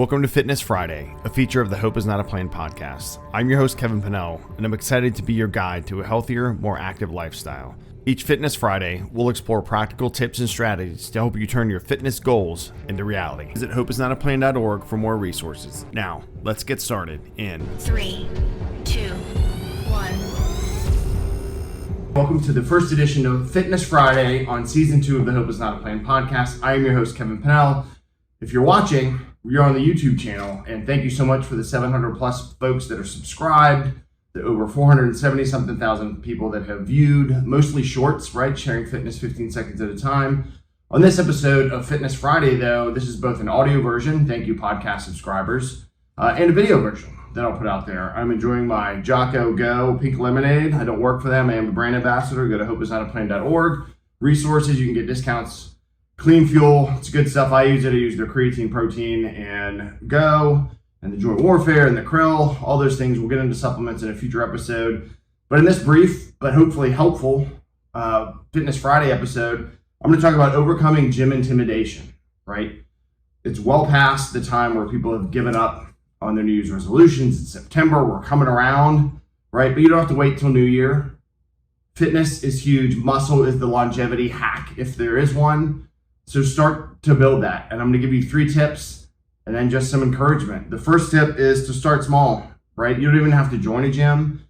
Welcome to Fitness Friday, a feature of the Hope Is Not a Plan podcast. I'm your host, Kevin Pinnell, and I'm excited to be your guide to a healthier, more active lifestyle. Each Fitness Friday, we'll explore practical tips and strategies to help you turn your fitness goals into reality. Visit hopeisnotaplan.org for more resources. Now, let's get started in 3, 2, 1. Welcome to the first edition of Fitness Friday on Season 2 of the Hope Is Not a Plan podcast. I am your host, Kevin Pinnell. If you're watching, you're on the YouTube channel, and thank you so much for the 700 plus folks that are subscribed, the over 470 something thousand people that have viewed, mostly shorts, right? Sharing fitness 15 seconds at a time. On this episode of Fitness Friday, though, this is both an audio version, thank you podcast subscribers, and a video version that I'll put out there. I'm enjoying my Jocko Go Pink Lemonade. I don't work for them. I am a brand ambassador. Go to hopeisnotaplan.org. Resources, you can get discounts. Clean fuel, it's good stuff. I use it. I use their creatine, protein, and Go, and the Joint Warfare, and the Krill, all those things. We'll get into supplements in a future episode. But in this brief, but hopefully helpful Fitness Friday episode, I'm going to talk about overcoming gym intimidation, right? It's well past the time where people have given up on their New Year's resolutions. It's September, we're coming around, right? But you don't have to wait till New Year. Fitness is huge. Muscle is the longevity hack, if there is one. So start to build that. And I'm going to give you 3 tips and then just some encouragement. The first tip is to start small, right? You don't even have to join a gym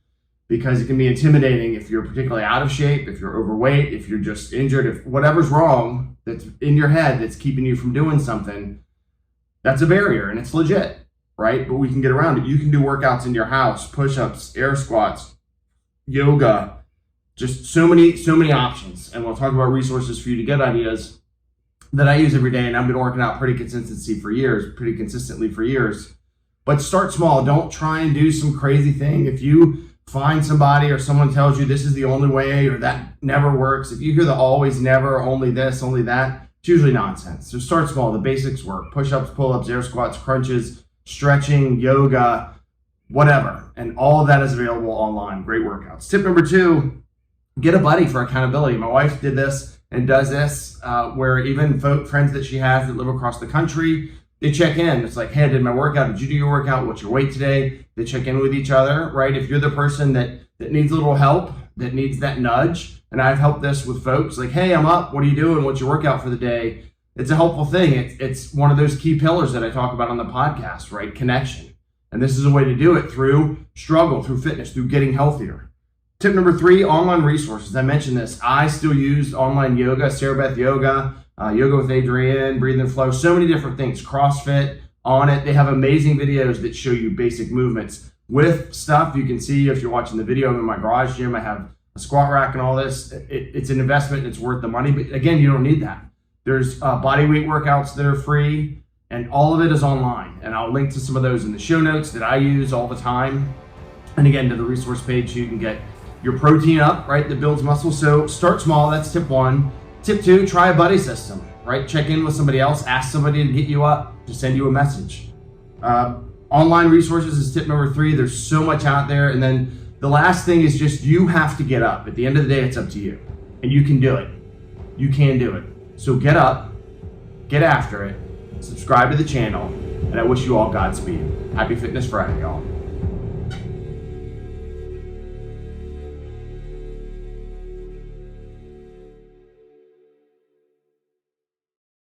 because it can be intimidating if you're particularly out of shape, if you're overweight, if you're just injured, if whatever's wrong that's in your head that's keeping you from doing something. That's a barrier and it's legit, right? But we can get around it. You can do workouts in your house, push-ups, air squats, yoga, just so many options. And we'll talk about resources for you to get ideas that I use every day, and I've been working out pretty consistently for years. But start small. Don't try and do some crazy thing. If you find somebody or someone tells you this is the only way or that never works, if you hear the always, never, only this, only that, it's usually nonsense. So start small. The basics work. Push-ups, pull-ups, air squats, crunches, stretching, yoga, whatever. And all of that is available online. Great workouts. Tip number 2, get a buddy for accountability. My wife did this and does this, where even friends that she has that live across the country, they check in. It's like, hey, I did my workout. Did you do your workout? What's your weight today? They check in with each other, right? If you're the person that needs a little help, that needs that nudge, and I've helped this with folks, like, hey, I'm up. What are you doing? What's your workout for the day? It's a helpful thing. It's one of those key pillars that I talk about on the podcast, right? Connection. And this is a way to do it through struggle, through fitness, through getting healthier. Tip number 3, online resources. I mentioned this. I still use online yoga, Sarah Beth Yoga, Yoga with Adrienne, Breathe and Flow, so many different things. CrossFit, On It. They have amazing videos that show you basic movements with stuff. You can see if you're watching the video, I'm in my garage gym. I have a squat rack and all this. It's an investment. It's worth the money. But again, you don't need that. There's body weight workouts that are free, and all of it is online. And I'll link to some of those in the show notes that I use all the time. And again, to the resource page, you can get your protein up, right, that builds muscle. So start small, that's tip 1. Tip 2, try a buddy system, right? Check in with somebody else, ask somebody to get you up, to send you a message. Online resources is tip number 3. There's so much out there. And then the last thing is just you have to get up. At the end of the day, it's up to you. And you can do it. You can do it. So get up, get after it, subscribe to the channel, and I wish you all Godspeed. Happy Fitness Friday, y'all.